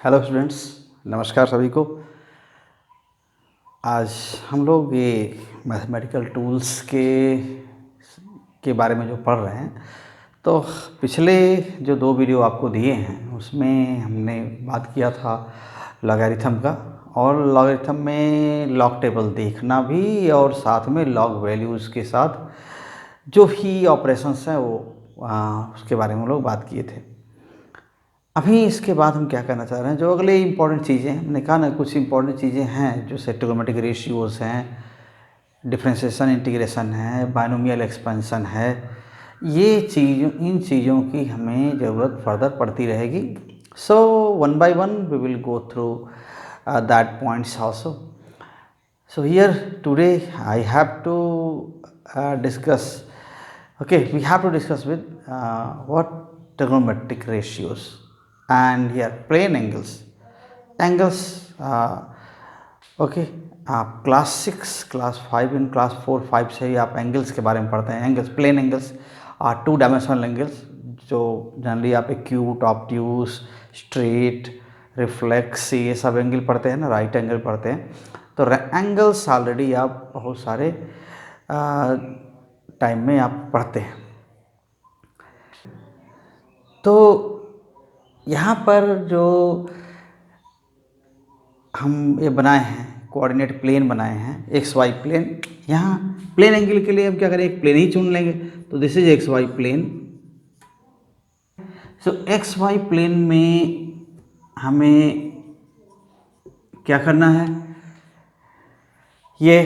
Hello students, नमस्कार सभी को। आज हम लोग ये मैथमेटिकल टूल्स के बारे में जो पढ़ रहे हैं, तो पिछले जो 2 वीडियो आपको दिए हैं उसमें हमने बात किया था लॉगरिथम का, और लॉगरिथम में लॉग टेबल देखना भी और साथ में लॉग वैल्यूज़ के साथ जो भी ऑपरेशंस हैं वो उसके बारे में हम लोग बात किए थे। अभी इसके बाद हम क्या करना चाह रहे हैं, जो अगले इंपॉर्टेंट चीज़ें हमने कहा ना, कुछ इंपॉर्टेंट चीज़ें हैं जो ट्रिग्नोमेट्रिक रेशियोज़ हैं, डिफरेंशिएशन इंटीग्रेशन है, बाइनोमियल एक्सपेंशन है। इन चीज़ों की हमें ज़रूरत फर्दर पड़ती रहेगी। So one by one we will go through that points also. So here today I have to discuss. Okay, we have to discuss with what trigonometric ratios and here plane angles. Angles. Okay, आप class 6, class 5 and class 4, 5 से ही आप angles के बारे में पढ़ते हैं। Angles, plane angles और 2 dimensional angles, जो जनरली आप एक्यूट, ऑब्ट्यूस, स्ट्रेट, रिफ्लेक्स, ये सब एंगल पढ़ते हैं ना, राइट एंगल पढ़ते हैं। तो एंगल्स ऑलरेडी आप बहुत सारे टाइम में आप पढ़ते हैं। तो यहाँ पर जो हम ये बनाए हैं, कोऑर्डिनेट प्लेन बनाए हैं, एक्स वाई प्लेन। यहाँ प्लेन एंगल के लिए हम क्या करें, एक प्लेन ही चुन लेंगे। तो this is x y plane. So x y plane में हमें क्या करना है, ये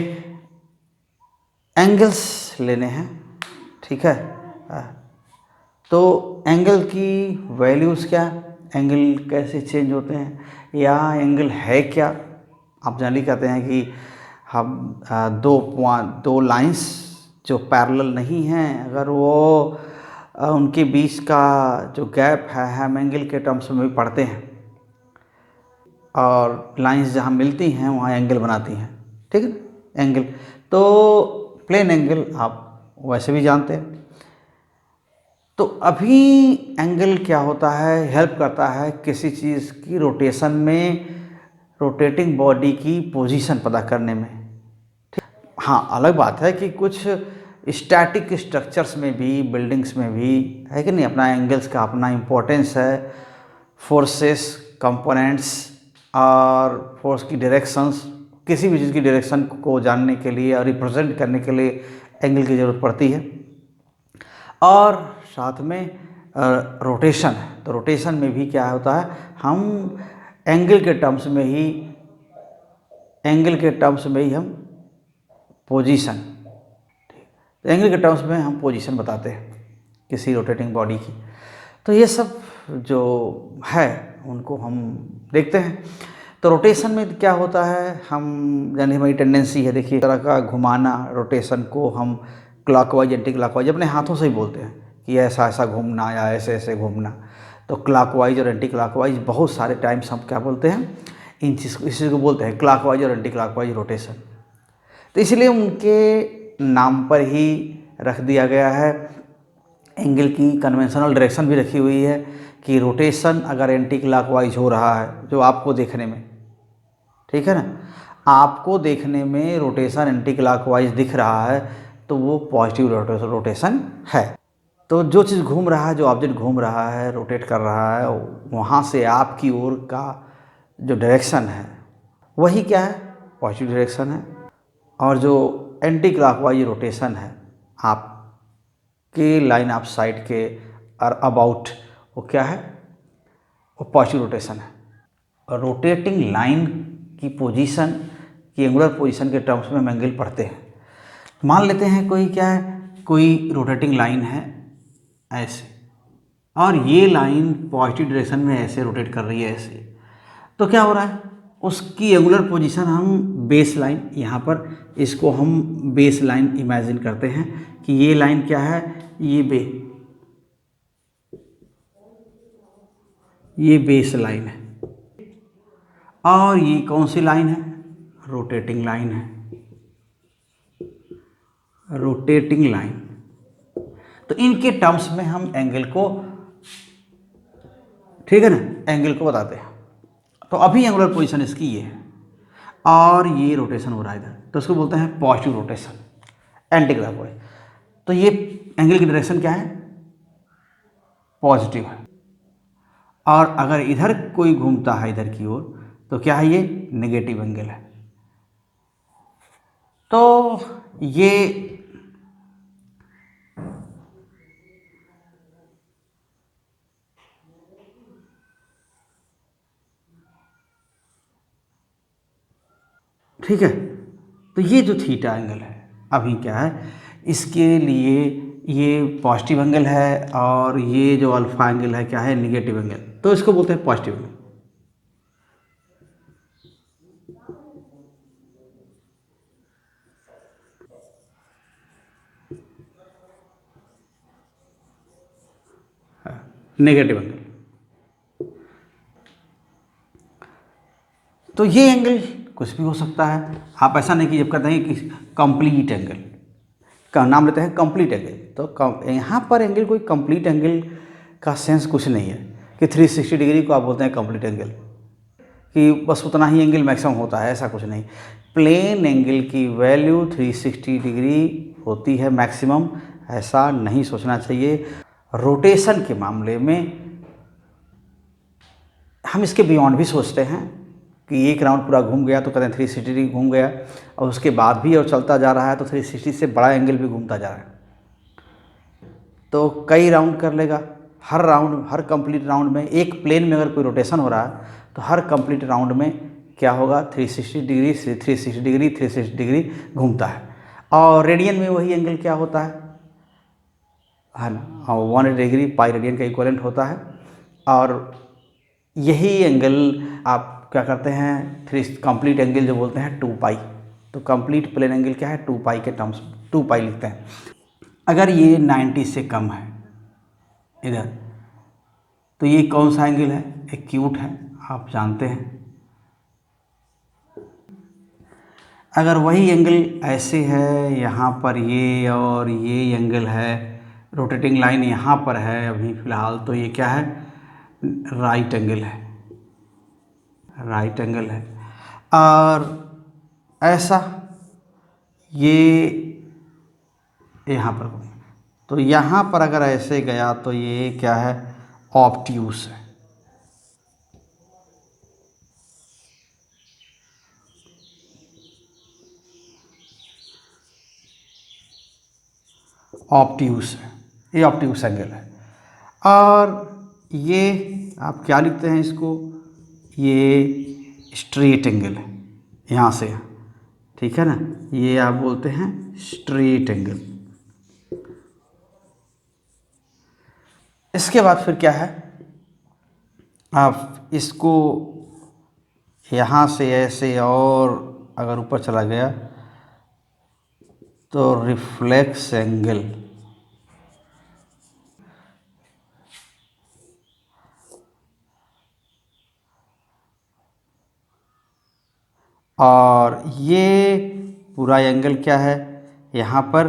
एंगल्स लेने हैं, ठीक है। तो एंगल की वैल्यूज़ क्या, एंगल कैसे चेंज होते हैं, या एंगल है क्या। आप जनरली कहते हैं कि हम दो लाइंस जो पैरेलल नहीं हैं, अगर वो उनके बीच का जो गैप है हम एंगल के टर्म्स में भी पढ़ते हैं, और लाइंस जहाँ मिलती हैं वहाँ एंगल बनाती हैं, ठीक है ना, एंगल। तो प्लेन एंगल आप वैसे भी जानते हैं। तो अभी एंगल क्या होता है, हेल्प करता है किसी चीज़ की रोटेशन में, रोटेटिंग बॉडी की पोजीशन पता करने में। ठीक, हाँ अलग बात है कि कुछ स्टैटिक स्ट्रक्चर्स में भी, बिल्डिंग्स में भी है कि नहीं, अपना एंगल्स का अपना इम्पोर्टेंस है। फोर्सेस, कंपोनेंट्स और फोर्स की डायरेक्शंस, किसी भी चीज़ की डायरेक्शन को जानने के लिए और रिप्रेजेंट करने के लिए एंगल की ज़रूरत पड़ती है। और साथ में रोटेशन है, तो रोटेशन में भी क्या होता है, हम एंगल के टर्म्स में ही हम पोजीशन, तो एंगल के टर्म्स में हम पोजीशन बताते हैं किसी रोटेटिंग बॉडी की। तो ये सब जो है उनको हम देखते हैं। तो रोटेशन में क्या होता है, हम यानी हमारी टेंडेंसी है, देखिए, तरह का घुमाना, रोटेशन को हम क्लॉकवाइज, एंटी क्लॉकवाइज अपने हाथों से ही बोलते हैं कि ऐसा ऐसा घूमना या ऐसे ऐसे घूमना। तो क्लॉकवाइज और एंटी क्लॉकवाइज बहुत सारे टाइम्स हम क्या बोलते हैं, इस चीज़ को बोलते हैं क्लॉकवाइज और एंटी क्लॉकवाइज रोटेशन। तो इसलिए उनके नाम पर ही रख दिया गया है। एंगल की कन्वेंशनल डायरेक्शन भी रखी हुई है कि रोटेशन अगर एंटी क्लॉकवाइज हो रहा है, जो आपको देखने में, ठीक है ना, आपको देखने में रोटेशन एंटी क्लॉकवाइज दिख रहा है, तो वो पॉजिटिव रोटेशन है। तो जो चीज़ घूम रहा है, जो ऑब्जेक्ट घूम रहा है, रोटेट कर रहा है, वहाँ से आपकी ओर का जो डायरेक्शन है वही क्या है, पॉजिटिव डायरेक्शन है। और जो एंटी क्लॉकवाइज रोटेशन है, आपके लाइन ऑफ साइट के और अबाउट, वो क्या है, वो पॉजिटिव रोटेशन है। और रोटेटिंग लाइन की पोजीशन की एंगुलर पोजीशन के टर्म्स में हम एंगल पढ़ते हैं। मान लेते हैं कोई क्या है, कोई रोटेटिंग लाइन है ऐसे, और ये लाइन पॉजिटिव डायरेक्शन में ऐसे रोटेट कर रही है ऐसे, तो क्या हो रहा है, उसकी एंगुलर पोजीशन हम बेस लाइन, यहाँ पर इसको हम बेस लाइन इमेजिन करते हैं कि ये लाइन क्या है, ये बेस लाइन है, और ये कौन सी लाइन है, रोटेटिंग लाइन है, रोटेटिंग लाइन। तो इनके टर्म्स में हम एंगल को, ठीक है ना, एंगल को बताते हैं। तो अभी एंगुलर पोजीशन इसकी ये है और ये रोटेशन हो रहा है इधर, तो इसको बोलते हैं पॉजिटिव रोटेशन, एंटी क्लॉकवाइज। तो ये एंगल की डायरेक्शन क्या है, पॉजिटिव है। और अगर इधर कोई घूमता है इधर की ओर तो क्या है, ये नेगेटिव एंगल है। तो ये ठीक है। तो ये जो थीटा एंगल है अभी क्या है, इसके लिए ये पॉजिटिव एंगल है और ये जो अल्फा एंगल है क्या है, निगेटिव एंगल, तो इसको बोलते हैं पॉजिटिव एंगल। Negative angle. तो ये एंगल कुछ भी हो सकता है, आप ऐसा नहीं कि जब कहते हैं कि कंप्लीट एंगल का नाम लेते हैं कंप्लीट एंगल, तो यहाँ पर एंगल कोई कंप्लीट एंगल का सेंस कुछ नहीं है कि 360 डिग्री को आप बोलते हैं कंप्लीट एंगल, कि बस उतना ही एंगल मैक्सिमम होता है, ऐसा कुछ नहीं। प्लेन एंगल की वैल्यू 360 डिग्री होती है मैक्सिमम, ऐसा नहीं सोचना चाहिए। रोटेशन के मामले में हम इसके बियॉन्ड भी सोचते हैं कि एक राउंड पूरा घूम गया तो कहते हैं 360 डिग्री घूम गया, और उसके बाद भी और चलता जा रहा है तो 360 से बड़ा एंगल भी घूमता जा रहा है, तो कई राउंड कर लेगा। हर राउंड, हर कंप्लीट राउंड में एक प्लेन में अगर कोई रोटेशन हो रहा है तो हर कंप्लीट राउंड में क्या होगा, 360 डिग्री से 360 डिग्री 360 डिग्री घूमता है। और रेडियन में वही एंगल क्या होता है ना, 180 डिग्री पाई रेडियन का इक्वलेंट होता है। और यही एंगल आप क्या करते हैं, कंप्लीट एंगल जो बोलते हैं 2 पाई, तो कंप्लीट प्लेन एंगल क्या है, 2 पाई के टर्म्स 2 पाई लिखते हैं। अगर ये 90 से कम है इधर, तो ये कौन सा एंगल है, एक्यूट है, आप जानते हैं। अगर वही एंगल ऐसे है यहाँ पर ये, और ये एंगल है, रोटेटिंग लाइन यहाँ पर है अभी फ़िलहाल, तो ये क्या है, राइट एंगल है, राइट एंगल है। और ऐसा ये यहाँ पर, तो यहाँ पर अगर ऐसे गया तो ये क्या है, ऑब्ट्यूस है। ऑब्ट्यूस है, ये ऑब्ट्यूस एंगल है। और ये आप क्या लिखते हैं इसको, ये स्ट्रेट एंगल है यहाँ से, ठीक है ना, ये आप बोलते हैं स्ट्रेट एंगल। इसके बाद फिर क्या है, आप इसको यहाँ से ऐसे और अगर ऊपर चला गया तो रिफ्लेक्स एंगल, और ये पूरा एंगल क्या है यहाँ पर,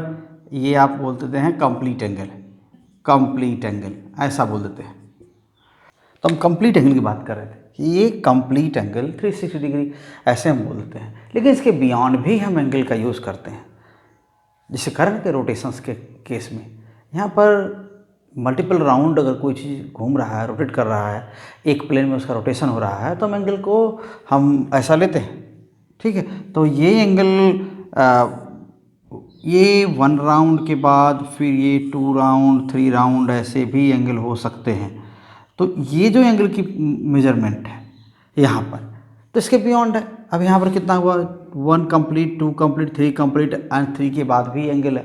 ये आप बोल देते हैं कंप्लीट एंगल, कंप्लीट एंगल ऐसा बोल देते हैं। तो हम कंप्लीट एंगल की बात कर रहे थे कि ये कंप्लीट एंगल 360 डिग्री ऐसे हम बोल देते हैं, लेकिन इसके बियॉन्ड भी हम एंगल का यूज़ करते हैं। जैसे करंट के रोटेशंस के केस में यहाँ पर मल्टीपल राउंड अगर कोई चीज़ घूम रहा है, रोटेट कर रहा है, एक प्लेन में उसका रोटेशन हो रहा है, तो हम एंगल को हम ऐसा लेते हैं, ठीक है। तो ये एंगल ये 1 राउंड के बाद फिर ये 2 राउंड 3 राउंड ऐसे भी एंगल हो सकते हैं। तो ये जो एंगल की मेजरमेंट है यहाँ पर, तो इसके बियॉन्ड है। अब यहाँ पर कितना हुआ, 1 कंप्लीट 2 कंप्लीट 3 कंप्लीट एंड 3 के बाद भी एंगल है,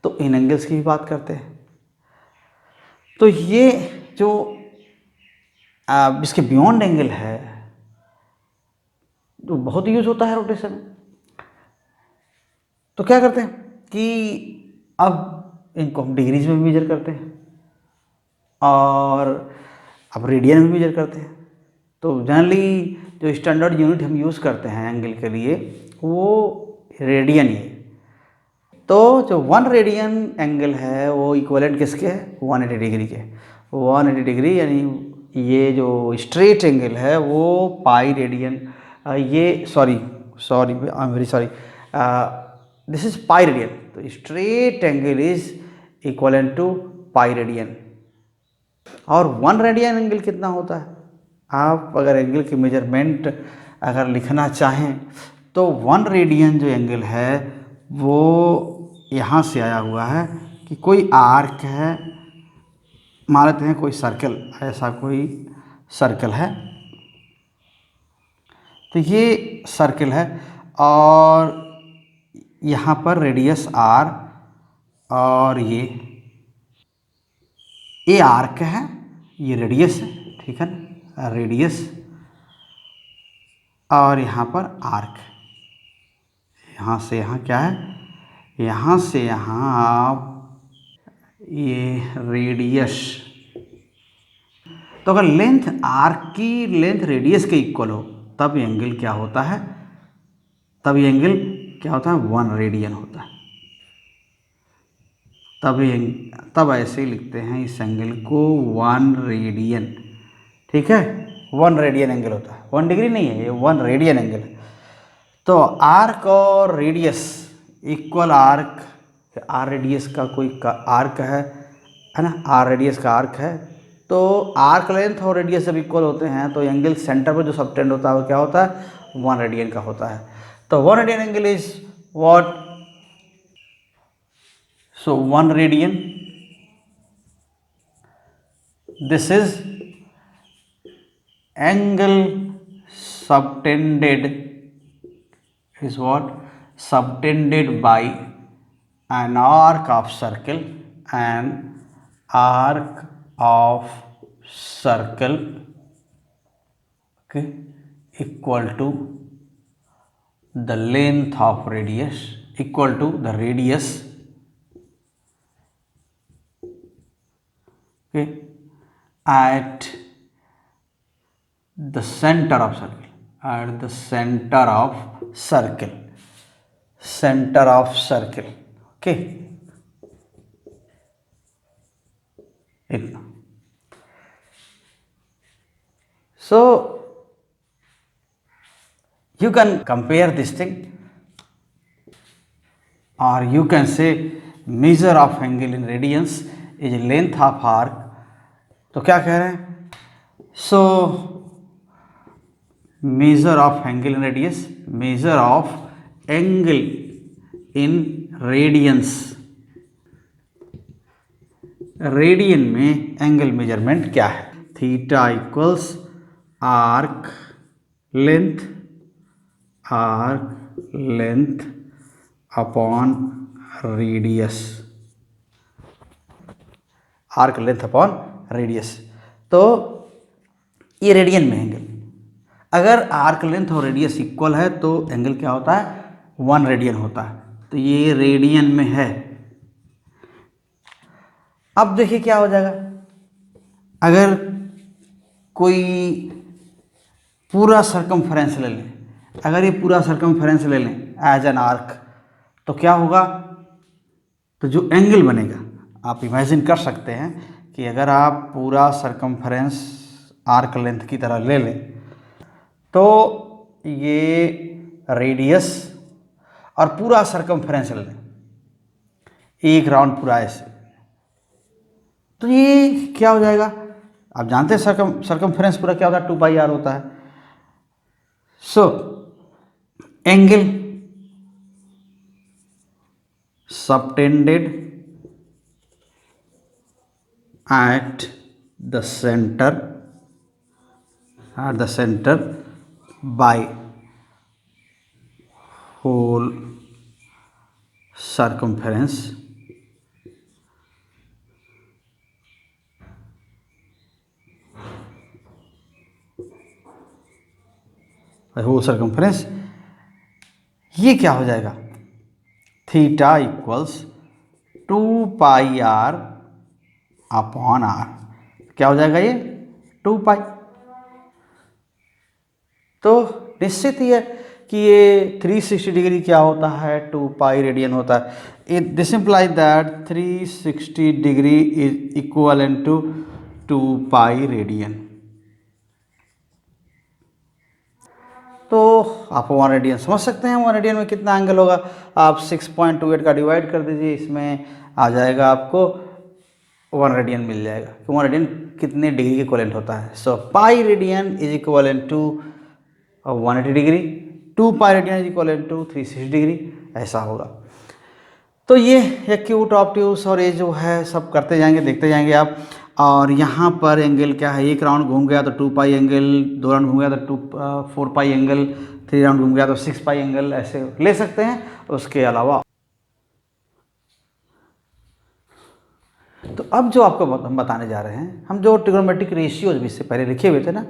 तो इन एंगल्स की भी बात करते हैं। तो ये जो इसके बियॉन्ड एंगल है तो बहुत यूज़ होता है रोटेशन में। तो क्या करते हैं कि अब इनको हम डिग्रीज में भी मेजर करते हैं और अब रेडियन में मेजर करते हैं। तो जनरली जो स्टैंडर्ड यूनिट हम यूज़ करते हैं एंगल के लिए वो रेडियन ही है। तो जो 1 रेडियन एंगल है वो इक्वलेंट किसके है, 180 डिग्री के। 180 डिग्री यानी ये जो स्ट्रेट एंगल है वो पाई रेडियन, ये sorry I am very sorry, this is pi radian, तो straight angle is equal to pi radian. और 1 रेडियन एंगल कितना होता है? आप अगर एंगल की मेजरमेंट अगर लिखना चाहें तो 1 रेडियन जो एंगल है वो यहाँ से आया हुआ है कि कोई आर्क है, मान लेते हैं कोई सर्कल, ऐसा कोई सर्कल है, तो ये सर्कल है और यहाँ पर रेडियस आर, और ये आर्क है, ये रेडियस है, ठीक है ना, रेडियस, और यहाँ पर आर्क, यहाँ से यहाँ क्या है, यहाँ से यहाँ आप ये रेडियस, तो अगर लेंथ आर्क की लेंथ रेडियस के इक्वल हो तब एंगल क्या होता है, तब ये एंगल क्या होता है, 1 रेडियन होता है। तब ऐसे लिखते हैं इस एंगल को 1 रेडियन, ठीक है, 1 रेडियन एंगल होता है, 1 डिग्री नहीं है, ये 1 रेडियन एंगल है। तो आर्क और रेडियस इक्वल, आर रेडियस का कोई आर्क है ना, आर रेडियस का आर्क है, तो आर्क लेंथ और रेडियस जब इक्वल होते हैं तो एंगल सेंटर पर जो सबटेंड होता है वो क्या होता है, 1 रेडियन का होता है। तो 1 radian angle is what, so 1 radian, this is angle subtended, is what, subtended by an arc of circle, an arc of circle, okay, equal to the length of radius, equal to the radius, okay, at the center of circle, at the center of circle, center of circle, okay, so you can compare this thing, or you can say measure of angle in radians is length of arc। तो क्या कह रहे हैं, so measure of angle in radius, measure of angle in radians, radian में angle measurement क्या है, theta equals arc length upon radius, arc length upon radius. तो ये रेडियन में एंगल, अगर आर्क लेंथ और रेडियस इक्वल है तो एंगल क्या होता है, 1 रेडियन होता है, तो ये रेडियन में है। अब देखिए क्या हो जाएगा, अगर कोई पूरा सरकमफ्रेंस ले लें, अगर ये पूरा सरकमफ्रेंस ले लें एज एन आर्क, तो क्या होगा, तो जो एंगल बनेगा आप इमेजिन कर सकते हैं कि अगर आप पूरा सरकमफ्रेंस आर्क लेंथ की तरह ले लें तो ये रेडियस और पूरा सरकमफ्रेंस ले लें, एक राउंड पूरा ऐसे, तो ये क्या हो जाएगा, आप जानते हैं सरकमफ्रेंस पूरा क्या होता है, 2πr होता है। So angle subtended at the center by whole circumference ये क्या हो जाएगा, theta equals 2πr upon are, क्या हो जाएगा ये 2π। तो निश्चित ही है कि ये 360 डिग्री क्या होता है, 2π रेडियन होता है। This implies that 360 degree is equal to 2π radian, तो आप 1 रेडियन समझ सकते हैं 1 रेडियन में कितना एंगल होगा। आप 6.28 का डिवाइड कर दीजिए, इसमें आ जाएगा आपको 1 रेडियन मिल जाएगा कि 1 रेडियन कितने डिग्री के इक्वलेंट होता है। So pi radian is equivalent to 180 degree, 2 pi radian is equivalent to 360 degree, ऐसा होगा। तो ये एक्यूट, ऑब्ट्यूस और ये जो है सब करते जाएंगे, देखते जाएंगे आप। और यहाँ पर एंगल क्या है, एक राउंड घूम गया तो 2 पाई एंगल, 2 राउंड घूम गया तो 4 पाई एंगल, 3 राउंड घूम गया तो 6 पाई एंगल, ऐसे ले सकते हैं। उसके अलावा तो अब जो आपको हम बताने जा रहे हैं, हम जो ट्रिग्नोमेट्रिक रेशियोज भी इससे पहले लिखे हुए थे ना,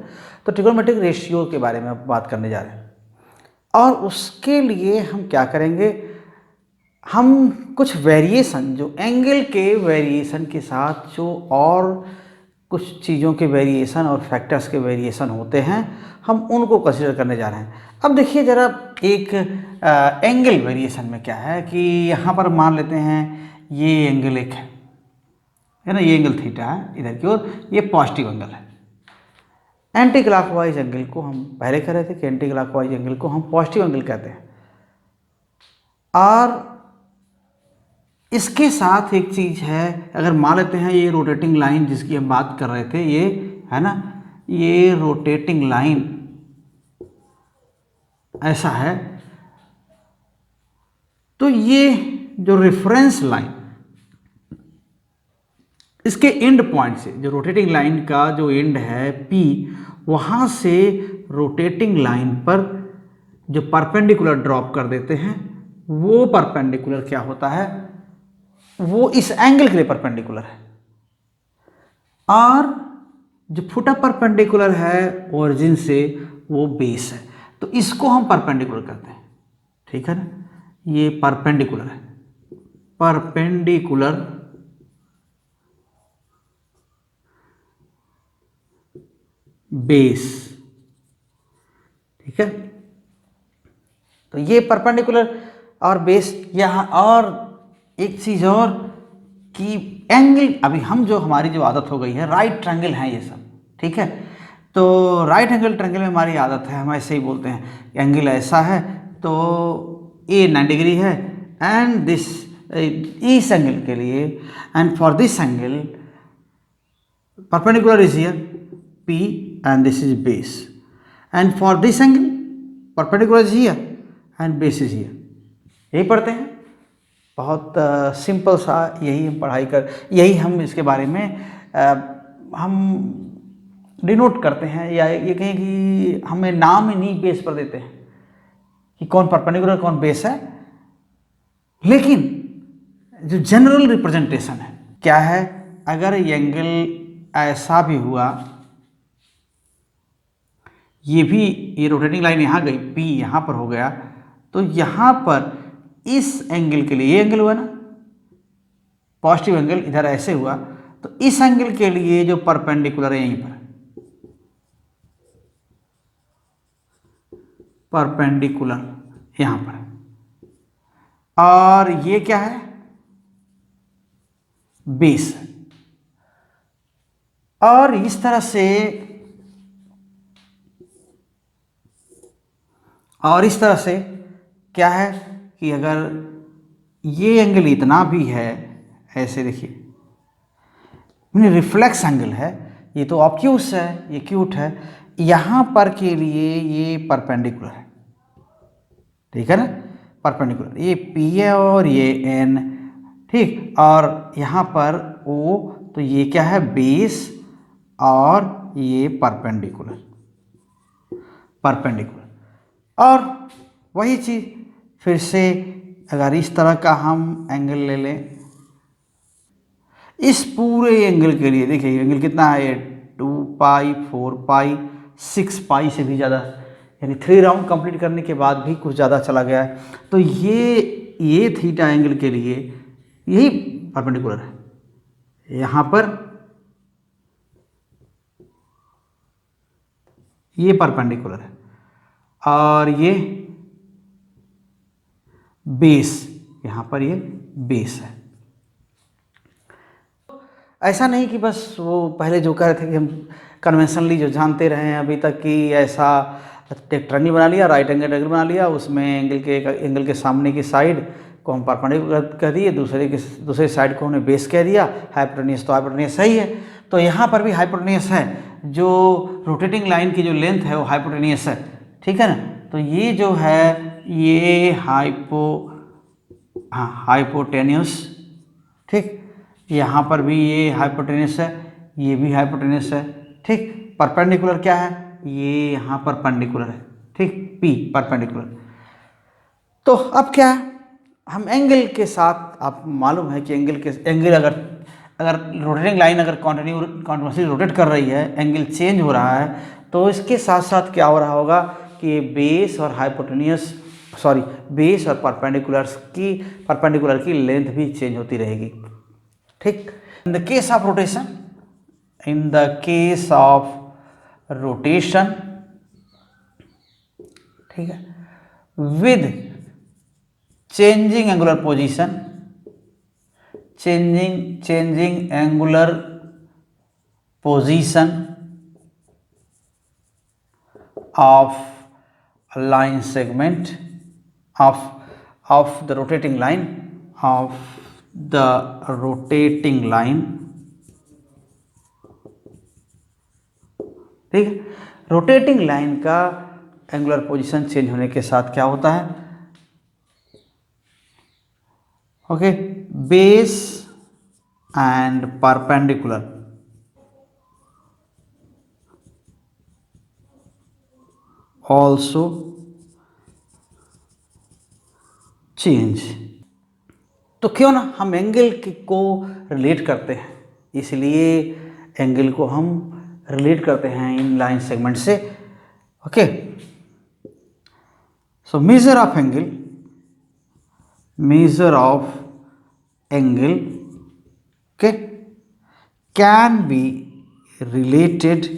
तो ट्रिग्नोमेट्रिक रेशियो के बारे में बात करने जा रहे हैं। और उसके लिए हम क्या करेंगे, हम कुछ वेरिएशन, जो एंगल के वेरिएशन के साथ जो और कुछ चीज़ों के वेरिएशन और फैक्टर्स के वेरिएशन होते हैं, हम उनको कंसीडर करने जा रहे हैं। अब देखिए ज़रा, एक एंगल वेरिएशन में क्या है कि यहाँ पर मान लेते हैं ये एंगल एक है ना, ये एंगल थीटा है इधर की ओर, ये पॉजिटिव एंगल है। एंटी क्लॉकवाइज एंगल को हम पहले कह रहे थे कि एंटी क्लॉकवाइज एंगल को हम पॉजिटिव एंगल कहते हैं। और इसके साथ एक चीज़ है, अगर मान लेते हैं ये रोटेटिंग लाइन जिसकी हम बात कर रहे थे, ये है ना, ये रोटेटिंग लाइन ऐसा है, तो ये जो रेफरेंस लाइन, इसके एंड पॉइंट से, जो रोटेटिंग लाइन का जो एंड है P, वहाँ से रोटेटिंग लाइन पर जो परपेंडिकुलर ड्रॉप कर देते हैं, वो परपेंडिकुलर क्या होता है, वो इस एंगल के लिए परपेंडिकुलर है। और जो फुटा परपेंडिकुलर है ओरिजिन से, वो बेस है, तो इसको हम परपेंडिकुलर कहते हैं, ठीक है ना। ये परपेंडिकुलर है, परपेंडिकुलर बेस, ठीक है। तो ये परपेंडिकुलर और बेस यहाँ। और एक चीज़ और कि एंगल, अभी हम जो हमारी जो आदत हो गई है, राइट ट्रायंगल है ये सब, ठीक है। तो राइट एंगल ट्रायंगल में हमारी आदत है, हम ऐसे ही बोलते हैं एंगल ऐसा है तो ये 9 डिग्री है, एंड दिस, इस एंगल के लिए, and for this angle perpendicular is here P and this is base, and for this angle perpendicular is here and base is here। यही पढ़ते हैं, बहुत सिंपल सा, यही हम पढ़ाई कर, यही हम इसके बारे में हम डिनोट करते हैं, या ये कहें कि हमें नाम ही नहीं बेस पर देते हैं कि कौन परपेंडिकुलर कौन बेस है। लेकिन जो जनरल रिप्रेजेंटेशन है क्या है, अगर एंगल ऐसा भी हुआ, ये भी, ये रोटेटिंग लाइन यहाँ गई, P यहाँ पर हो गया, तो यहाँ पर इस एंगल के लिए, ये एंगल हुआ ना पॉजिटिव एंगल, इधर ऐसे हुआ, तो इस एंगल के लिए जो परपेंडिकुलर है यहीं पर, परपेंडिकुलर यहाँ पर, और ये क्या है, बेस। और इस तरह से, और इस तरह से क्या है कि अगर ये एंगल इतना भी है, ऐसे देखिए, रिफ्लेक्स एंगल है, ये तो ऑब्ट्यूस है, ये क्यूट है, यहाँ पर के लिए ये परपेंडिकुलर है, ठीक है ना, परपेंडिकुलर, ये P है और ये N, ठीक। और यहाँ पर O, तो ये क्या है, बेस, और ये परपेंडिकुलर, परपेंडिकुलर। और वही चीज़ फिर से, अगर इस तरह का हम एंगल ले लें, इस पूरे एंगल के लिए देखिए एंगल कितना है, 2 पाई, 4 पाई, 6 पाई से भी ज़्यादा, यानी 3 राउंड कंप्लीट करने के बाद भी कुछ ज़्यादा चला गया है। तो ये थीटा एंगल के लिए यही परपेंडिकुलर है, यहाँ पर ये परपेंडिकुलर है, और ये बेस, यहाँ पर ये बेस है। ऐसा नहीं कि बस वो पहले जो कह रहे थे कि हम कन्वेंशनली जो जानते रहे हैं अभी तक कि ऐसा एक ट्रायंगल बना लिया, राइट एंगल ट्रायंगल बना लिया, उसमें एंगल के सामने की साइड को हम परपेंडिकुलर कह दिए, दूसरे साइड को हमने बेस कह दिया, हाइपोटेनियस, तो हाइपोटेनियस सही है। तो यहाँ पर भी हाइपोटेनियस है, जो रोटेटिंग लाइन की जो लेंथ है वो हाइपोटेनियस है, ठीक है ना। तो ये जो है ये हाइपोटेनियस, ठीक। यहाँ पर भी ये हाइपोटेनियस है, ये भी हाइपोटेनियस है, ठीक। परपेंडिकुलर क्या है, ये यहाँ परपेंडिकुलर है, ठीक, P परपेंडिकुलर। तो अब क्या है, हम एंगल के साथ, आप मालूम है कि एंगल अगर रोटेटिंग लाइन अगर कॉन्टिन्यूसली रोटेट कर रही है, एंगल चेंज हो रहा है, तो इसके साथ साथ क्या हो रहा होगा कि बेस और परपेंडिकुलर की लेंथ भी चेंज होती रहेगी, ठीक। In the case of rotation, ठीक है, with changing angular position, changing angular position of a line segment of the rotating line, ठीक है। रोटेटिंग लाइन का एंगुलर पोजीशन चेंज होने के साथ क्या होता है, okay, base and perpendicular also change. तो क्यों ना हम एंगल को रिलेट करते हैं, इसलिए एंगल को हम रिलेट करते हैं इन लाइन सेगमेंट से, okay. So measure of angle okay, can be related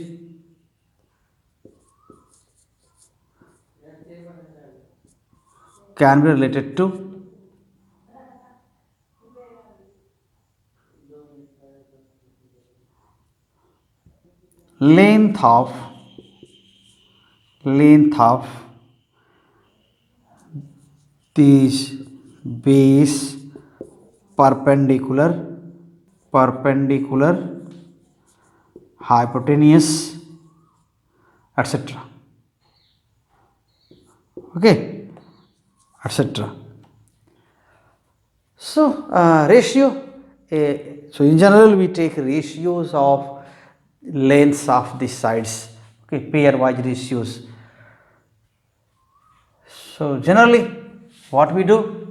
to length of these base perpendicular hypotenuse etc, okay, etc. So ratio, so in general we take ratios of lengths of these sides, okay, pairwise ratios. So generally what we do,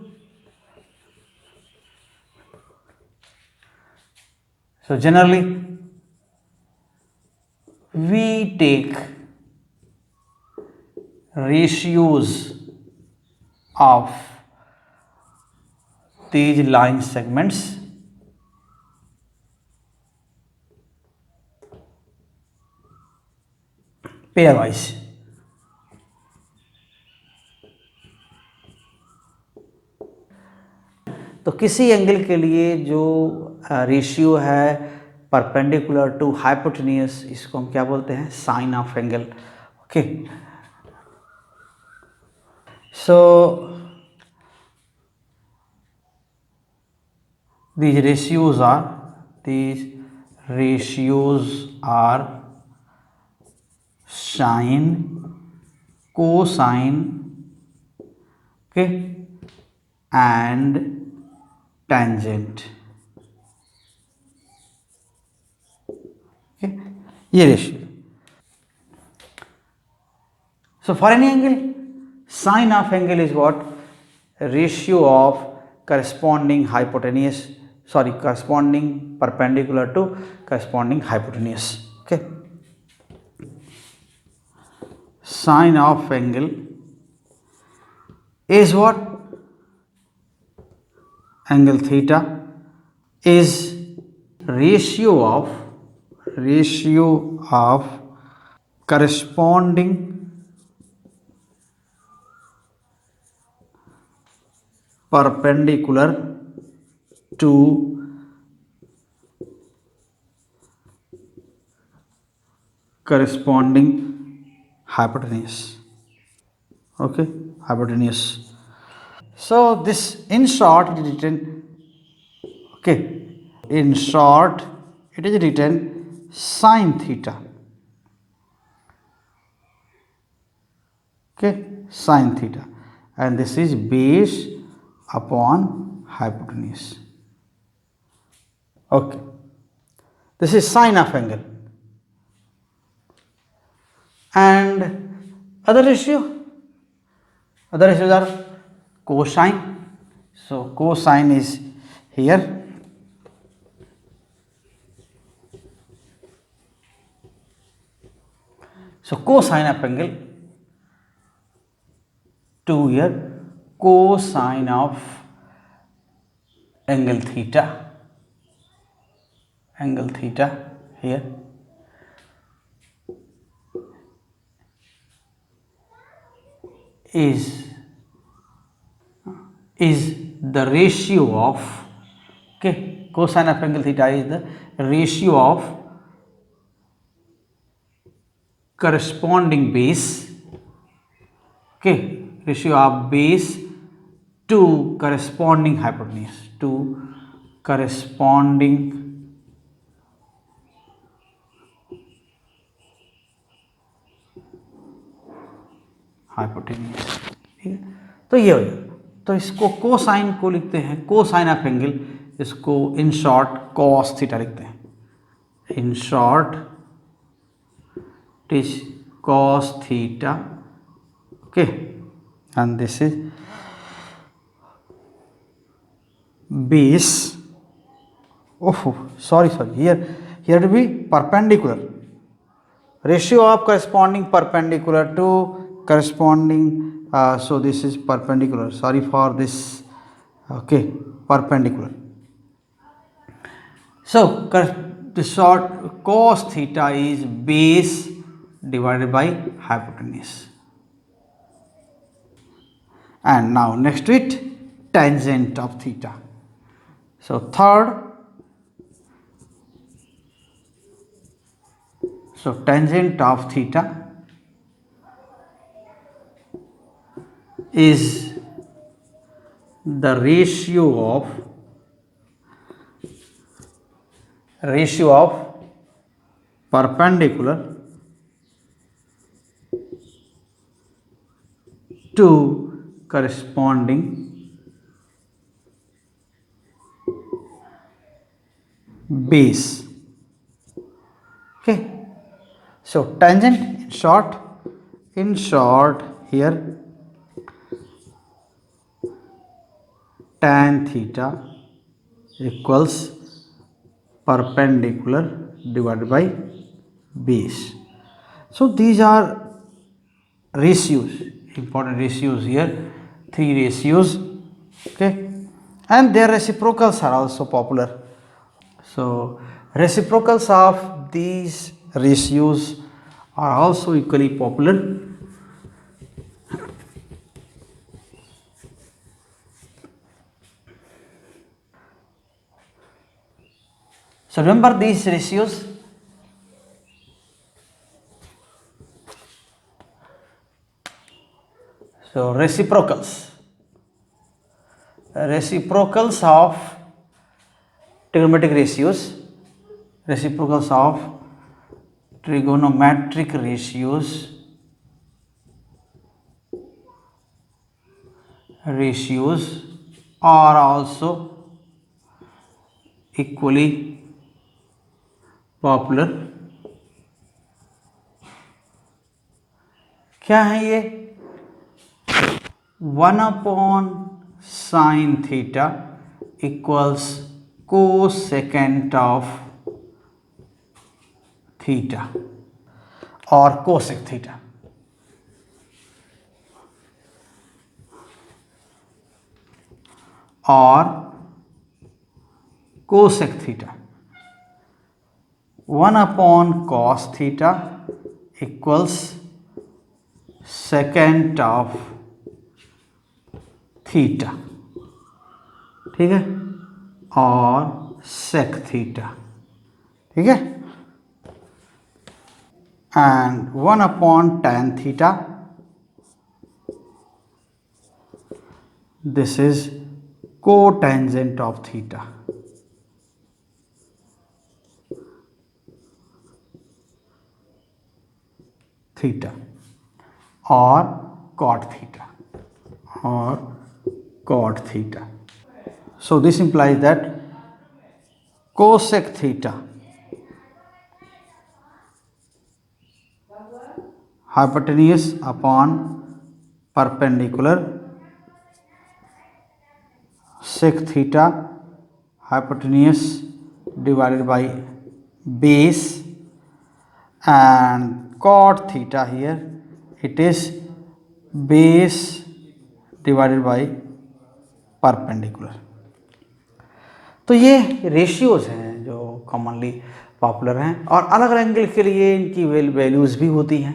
we take ratios of these line segments pairwise, तो किसी angle के लिए जो ratio है perpendicular to hypotenuse, इसको हम क्या बोलते हैं, sine of angle, okay. So these ratios are sine, cosine, okay, and tangent, okay, ये ratio. So for any angle, sine of angle is what, ratio of corresponding perpendicular to corresponding hypotenuse, okay. Sine of angle is what, angle theta is ratio of corresponding perpendicular to corresponding hypotenuse, Okay, hypotenuse. So this, in short, it is written, okay, in short it is written sine theta. Okay, sine theta, and this is base upon hypotenuse. Okay, this is sine of angle. And other ratios are cosine. So cosine is here. So cosine of angle 2 here, cosine of angle theta here, is the ratio of, okay, cosine of angle theta is the ratio of corresponding base, okay, ratio of base to corresponding hypotenuse, to corresponding hypotenuse. ठीक है, तो ये हो जाएगा। तो इसको cosine को लिखते हैं कोसाइन ऑफ एंगल, इसको इन शॉर्ट कॉस थीटा लिखते हैं। In short it is cos theta, okay, and this is base, oh sorry, here to be perpendicular, ratio of corresponding perpendicular to corresponding, so this is perpendicular, sorry for this, okay, perpendicular. So the short cos theta is base divided by hypotenuse. And now next to it, tangent of theta. So third, so tangent of theta is the ratio of perpendicular to corresponding base. Okay, so tangent in short here, tan theta equals perpendicular divided by base. So these are ratios, important ratios here, 3 ratios, okay, and their reciprocals are also popular. So reciprocals of these ratios are also equally popular. So remember these ratios. So reciprocals of trigonometric ratios, reciprocals of trigonometric ratios are also equally popular. क्या है ये? 1 upon sin theta equals cosecant of theta or cosec theta. Or cosec theta. 1 upon cos theta equals secant of theta, ठीक है, और sec theta, ठीक है, and 1 upon tan theta This is cotangent of theta. Theta or cot theta or cot theta. So this implies that cosec theta hypotenuse upon perpendicular, sec theta hypotenuse divided by base, and cot theta here it is base divided by perpendicular. तो ये ratios हैं जो commonly popular हैं और अलग अलग angle के लिए इनकी वैल्यूज़ भी होती हैं।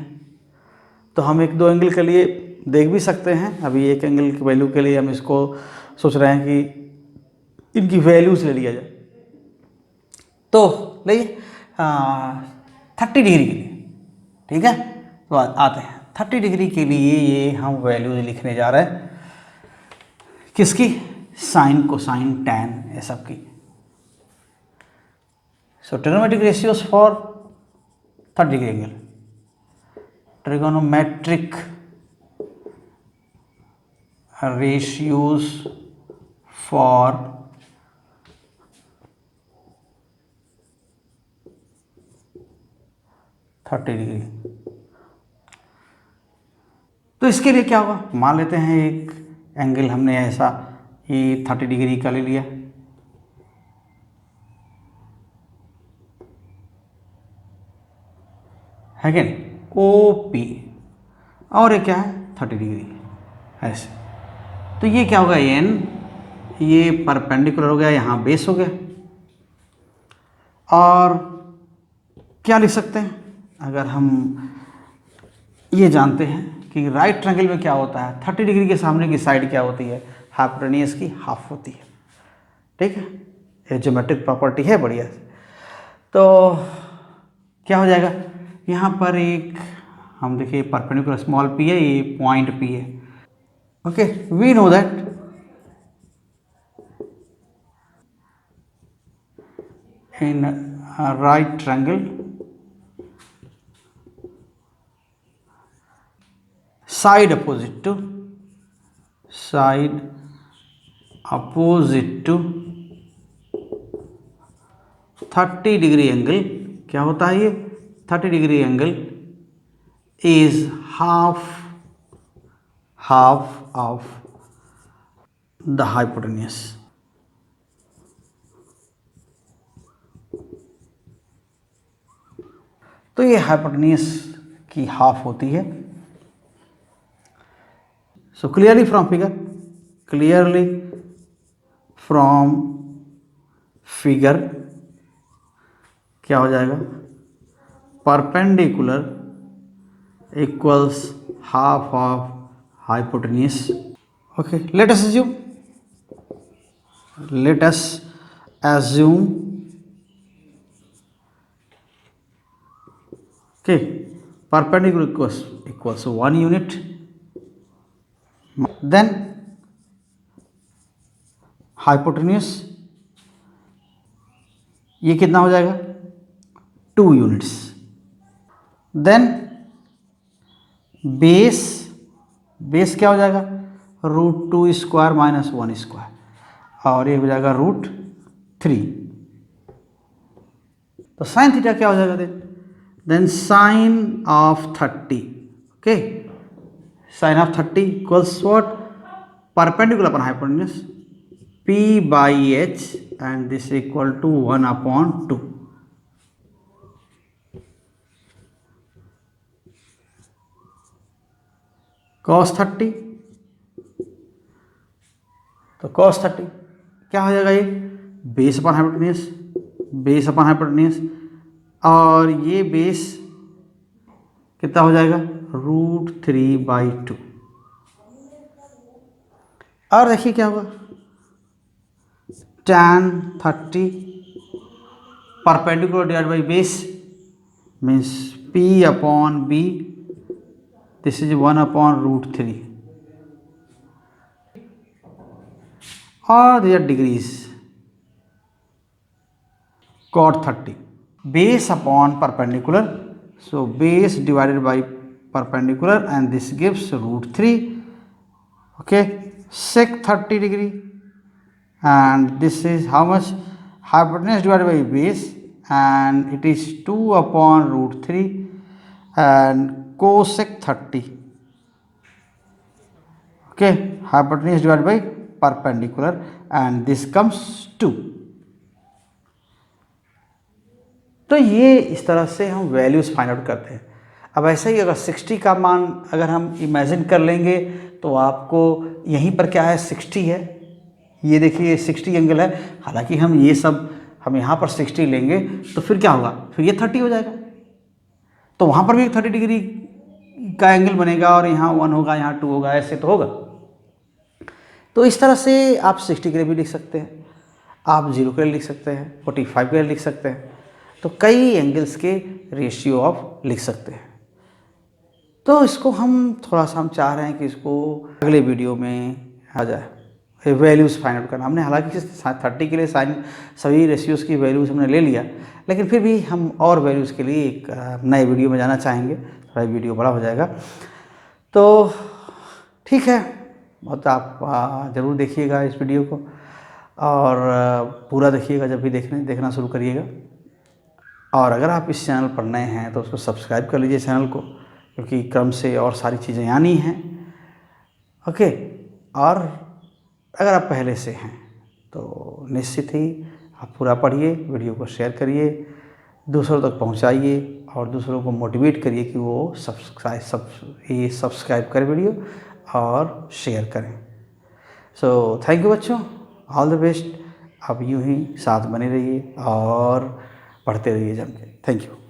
तो हम एक दो एंगल के लिए देख भी सकते हैं। अभी एक एंगल की वैल्यू के लिए हम इसको सोच रहे हैं कि इनकी वैल्यूज़ ले लिया जाए। तो नहीं 30 डिग्री के लिए, ठीक है, तो आते हैं 30 डिग्री के लिए ये हम वैल्यूज लिखने जा रहे हैं किसकी, साइन कोसाइन टैन ये सब की। So trigonometric ratios for 30 degree angle, trigonometric ratios for 30 degree. तो इसके लिए क्या होगा, मान लेते हैं एक एंगल हमने ऐसा ये 30 डिग्री का ले लिया, है क्या नहीं, OP, और ये क्या है 30 डिग्री ऐसे। तो ये क्या होगा N, ये परपेंडिकुलर हो गया, यहाँ बेस हो गया। और क्या लिख सकते हैं, अगर हम ये जानते हैं कि राइट ट्रायंगल में क्या होता है, 30 डिग्री के सामने की साइड क्या होती है, हाइपोटेन्यूज की हाफ होती है, ठीक है, ये ज्योमेट्रिक प्रॉपर्टी है बढ़िया से। तो क्या हो जाएगा, यहाँ पर एक हम देखिए परपेंडिकुलर स्मॉल p है, ये पॉइंट P है। Okay, we know that in right triangle side opposite to 30 degree angle, क्या होता है ये 30 degree angle is half of the hypotenuse. तो ये हाइपोटेन्यूज की हाफ होती है। So clearly from figure क्या हो जाएगा, perpendicular equals half of hypotenuse. Okay, let us assume okay, perpendicular equals 1 unit, then hypotenuse ये कितना हो जाएगा 2 यूनिट्स, देन बेस क्या हो जाएगा √2² माइनस 1², और ये हो जाएगा √3। तो साइन थीटा क्या हो जाएगा then sine of 30, okay, sine of 30 equals what, perpendicular upon hypotenuse P/H, and this equal to 1/2। cos 30, तो cos 30 क्या हो जाएगा, ये बेस अपॉन हाइपोटेन्यूज, और ये बेस कितना हो जाएगा √3/2। और देखिए क्या होगा, tan 30 perpendicular divide by base means P/B, this is 1/√3। और this are degrees cot 30 base upon perpendicular, so base divided by perpendicular and this gives root 3, okay, sec 30 degree, and this is how much, hypotenuse divided by base, and it is 2 upon root 3 and cosec 30, okay, hypotenuse divided by perpendicular and this comes 2. तो ये इस तरह से हम values find out करते हैं। अब ऐसा ही अगर 60 का मान अगर हम इमेजिन कर लेंगे तो आपको यहीं पर क्या है 60 है, ये देखिए 60 एंगल है, हालांकि हम ये सब हम यहाँ पर 60 लेंगे तो फिर क्या होगा, फिर ये 30 हो जाएगा, तो वहाँ पर भी 30 डिग्री का एंगल बनेगा और यहाँ 1 होगा, यहाँ 2 होगा, ऐसे तो होगा। तो इस तरह से आप 60 के लिए भी लिख सकते हैं, आप 0 के लिए लिख सकते हैं, 45 के लिए लिख सकते हैं, तो कई एंगल्स के रेशियो आप लिख सकते हैं। तो इसको हम थोड़ा सा हम चाह रहे हैं कि इसको अगले वीडियो में आ जाए, वैल्यूज़ फाइंड आउट करना। हमने हालांकि 30 के लिए साइन सभी रेशियोज़ की वैल्यूज़ हमने ले लिया, लेकिन फिर भी हम और वैल्यूज़ के लिए एक नए वीडियो में जाना चाहेंगे, थोड़ा वीडियो बड़ा हो जाएगा। तो ठीक है, बहुत आप ज़रूर देखिएगा इस वीडियो को और पूरा देखिएगा, जब भी देखना शुरू करिएगा। और अगर आप इस चैनल पर नए हैं तो उसको सब्सक्राइब कर लीजिए चैनल को, क्योंकि क्रम से और सारी चीज़ें आनी हैं, ओके। और अगर आप पहले से हैं तो निश्चित ही आप पूरा पढ़िए, वीडियो को शेयर करिए, दूसरों तक पहुंचाइए और दूसरों को मोटिवेट करिए कि वो सब्सक्राइब करें वीडियो और शेयर करें। सो थैंक यू बच्चों, ऑल द बेस्ट। आप यूँ ही साथ बने रहिए और पढ़ते रहिए जम के। Thank you.